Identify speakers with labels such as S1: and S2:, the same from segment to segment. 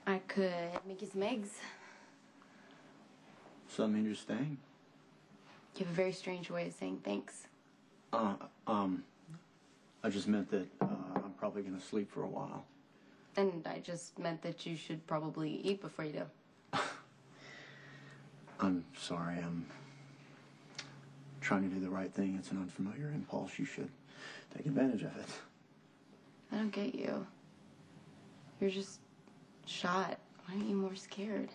S1: I could make you some eggs.
S2: So that means you're staying?
S1: You have a very strange way of saying thanks.
S2: I just meant that I'm probably gonna sleep for a while.
S1: And I just meant that you should probably eat before you do.
S2: I'm sorry, I'm trying to do the right thing. It's an unfamiliar impulse. You should take advantage of it.
S1: I don't get you. You're just shot. Why aren't you more scared?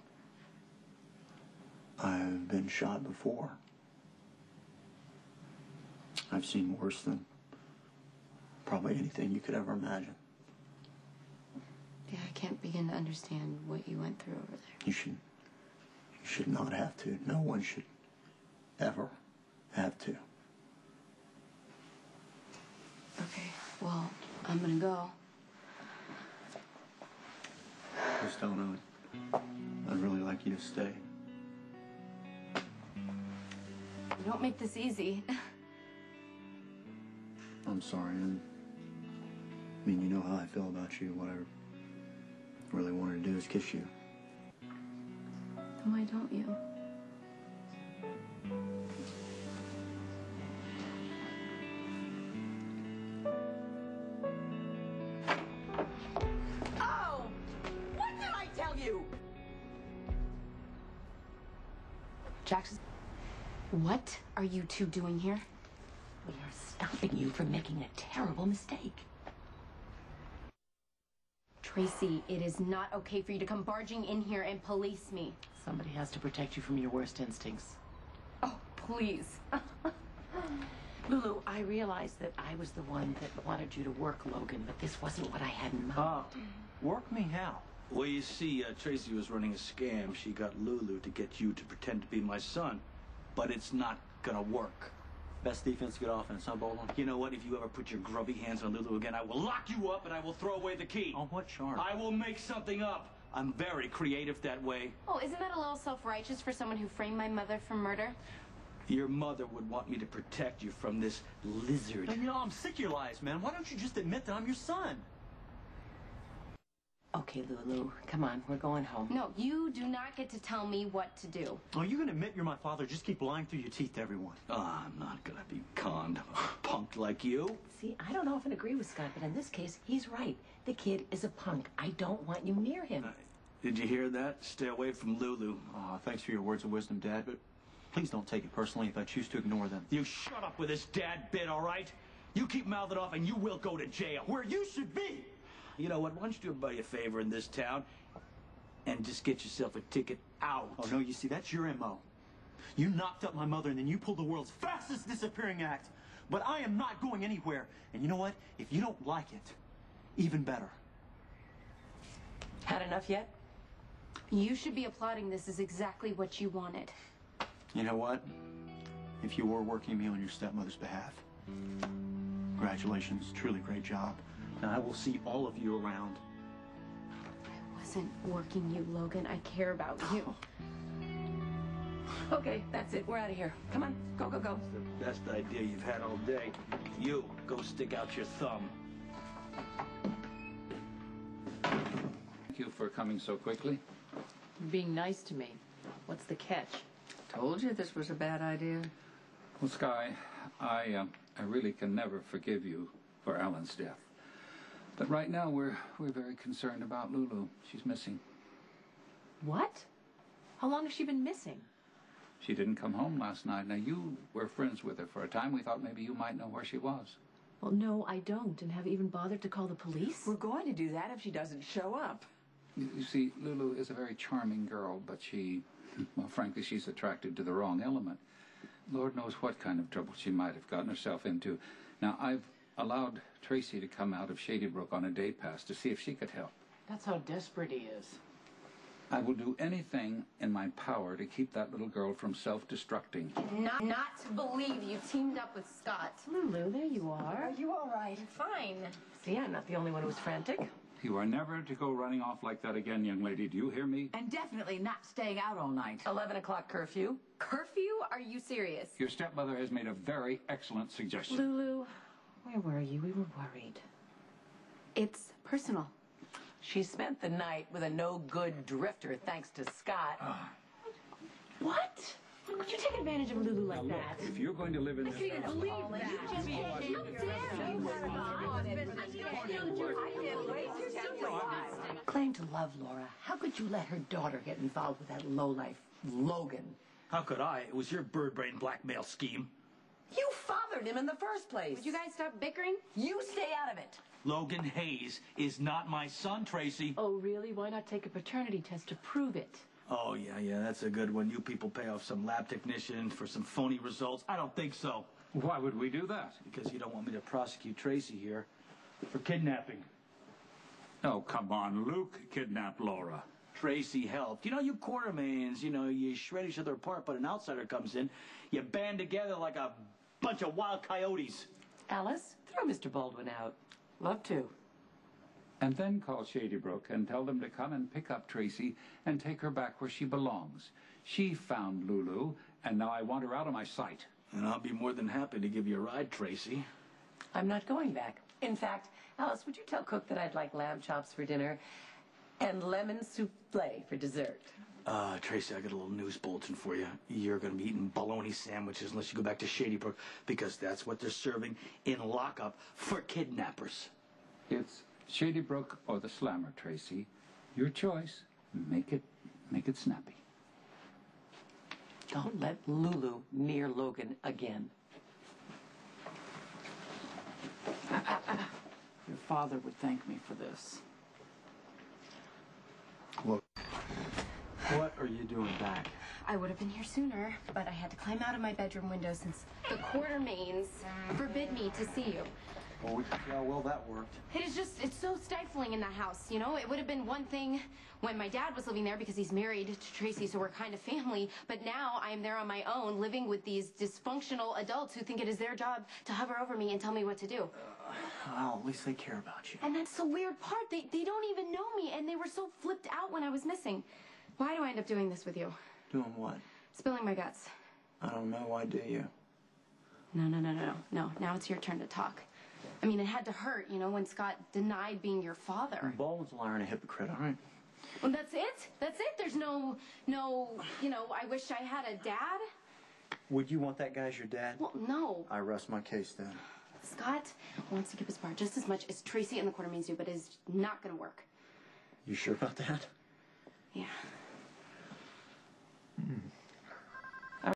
S2: I've been shot before. I've seen worse than probably anything you could ever imagine.
S1: Yeah, I can't begin to understand what you went through over there.
S2: You should not have to. No one should ever have to.
S1: Okay, well, I'm gonna go.
S2: Just don't know. I'd really like you to stay.
S1: You don't make this easy.
S2: I'm sorry. I mean, you know how I feel about you. What I really wanted to do is kiss you.
S1: Then why don't you?
S3: Oh! What did I tell you?
S1: Jackson, what are you two doing here?
S3: We are stopping you from making a terrible mistake.
S1: Tracy, it is not okay for you to come barging in here and police me.
S3: Somebody has to protect you from your worst instincts.
S1: Oh, please.
S3: Lulu, I realized that I was the one that wanted you to work Logan, but this wasn't what I had in mind.
S4: Work me how?
S5: Well, you see, Tracy was running a scam. She got Lulu to get you to pretend to be my son, but it's not gonna work.
S4: Best defense, good offense, huh, Baldwin?
S5: You know what? If you ever put your grubby hands on Lulu again, I will lock you up and I will throw away the key.
S4: On what charge?
S5: I will make something up. I'm very creative that way.
S1: Oh, isn't that a little self-righteous for someone who framed my mother for murder?
S5: Your mother would want me to protect you from this lizard.
S4: You know, I'm sick of your lies, man. Why don't you just admit that I'm your son?
S3: Okay, Lulu, come on, we're going home.
S1: No, you do not get to tell me what to do.
S4: Oh, you gonna admit you're my father? Just keep lying through your teeth to everyone.
S5: I'm not gonna be conned. A punk like you.
S3: See, I don't often agree with Scott, but in this case, he's right. The kid is a punk. I don't want you near him.
S5: Did you hear that? Stay away from Lulu.
S4: Thanks for your words of wisdom, Dad, but please don't take it personally if I choose to ignore them.
S5: You shut up with this dad bit, all right? You keep mouthing off and you will go to jail.
S4: Where you should be!
S5: You know what? Why don't you do everybody a favor in this town and just get yourself a ticket out?
S4: Oh, no, you see, that's your M.O. You knocked up my mother and then you pulled the world's fastest disappearing act. But I am not going anywhere. And you know what? If you don't like it, even better.
S3: Had enough yet?
S1: You should be applauding this is exactly what you wanted.
S4: You know what? If you were working me on your stepmother's behalf, congratulations. Truly great job. Now, I will see all of you around.
S1: I wasn't working you, Logan. I care about you.
S3: Okay, that's it. We're out of here. Come on, go, go, go.
S5: It's the best idea you've had all day. You, go stick out your thumb.
S6: Thank you for coming so quickly.
S7: Being nice to me. What's the catch?
S8: Told you this was a bad idea.
S6: Well, Sky, I really can never forgive you for Alan's death. But right now, we're very concerned about Lulu. She's missing.
S7: What? How long has she been missing?
S6: She didn't come home last night. Now, you were friends with her for a time. We thought maybe you might know where she was.
S7: Well, no, I don't, and have even bothered to call the police.
S8: We're going to do that if she doesn't show up.
S6: You see, Lulu is a very charming girl, but well, frankly, she's attracted to the wrong element. Lord knows what kind of trouble she might have gotten herself into. Now, I've allowed Tracy to come out of Shady Brook on a day pass to see if she could help.
S7: That's how desperate he is.
S6: I will do anything in my power to keep that little girl from self-destructing.
S1: Not to believe you teamed up with Scott.
S7: Lulu, there you are.
S8: Are you all right?
S1: Fine.
S3: See, I'm not the only one who was frantic.
S6: You are never to go running off like that again, young lady. Do you hear me?
S8: And definitely not staying out all night.
S3: 11 o'clock curfew.
S1: Curfew? Are you serious?
S6: Your stepmother has made a very excellent suggestion.
S7: Lulu, where were you? We were worried.
S1: It's personal.
S3: She spent the night with a no-good drifter thanks to Scott.
S7: What? You take advantage of Lulu like that.
S6: If you're going to live in this house,
S3: Claim to love Laura. How could you let her daughter get involved with that lowlife, Logan?
S5: How could I? It was your bird-brain blackmail scheme.
S3: You fathered him in the first place.
S1: Would you guys stop bickering?
S3: You stay out of it.
S5: Logan Hayes is not my son, Tracy.
S7: Oh, really? Why not take a paternity test to prove it?
S5: Oh, yeah, that's a good one. You people pay off some lab technician for some phony results. I don't think so.
S6: why would we do that?
S5: Because you don't want me to prosecute Tracy here for kidnapping.
S6: Oh, come on, Luke kidnapped Laura.
S5: Tracy helped. You Quartermaines, you shred each other apart, but an outsider comes in. You band together like a bunch of wild coyotes.
S3: Alice, throw Mr. Baldwin out. Love to.
S6: And then call Shadybrook and tell them to come and pick up Tracy and take her back where she belongs. She found Lulu, and now I want her out of my sight.
S5: And I'll be more than happy to give you a ride, Tracy.
S3: I'm not going back. In fact, Alice, would you tell Cook that I'd like lamb chops for dinner and lemon souffle for dessert?
S5: Tracy, I got a little news bulletin for you. You're going to be eating bologna sandwiches unless you go back to Shadybrook, because that's what they're serving in lockup for kidnappers.
S6: It's Shadybrook or the Slammer, Tracy. Your choice. Make it snappy.
S3: Don't let Lulu near Logan again.
S8: Your father would thank me for this.
S4: Look, what are you doing back?
S1: I would have been here sooner, but I had to climb out of my bedroom window since the Quartermaines forbid me to see you.
S4: Well, we can see how well that worked.
S1: It's so stifling in that house, It would have been one thing when my dad was living there because he's married to Tracy, so we're kind of family. But now I'm there on my own, living with these dysfunctional adults who think it is their job to hover over me and tell me what to do.
S2: Well, at least they care about you.
S1: And that's the weird part. They don't even know me, and they were so flipped out when I was missing. Why do I end up doing this with you?
S2: Doing what?
S1: Spilling my guts.
S2: I don't know. Why do you?
S1: No. Now it's your turn to talk. I mean, it had to hurt, when Scott denied being your father.
S2: Baldwin's a liar and a hypocrite, all right?
S1: Well, that's it? That's it? There's no, I wish I had a dad?
S2: Would you want that guy as your dad?
S1: Well, no.
S2: I rest my case then.
S1: Scott wants to keep his part just as much as Tracy and the Quartermaines do, but it's not going to work.
S2: You sure about that?
S1: Yeah.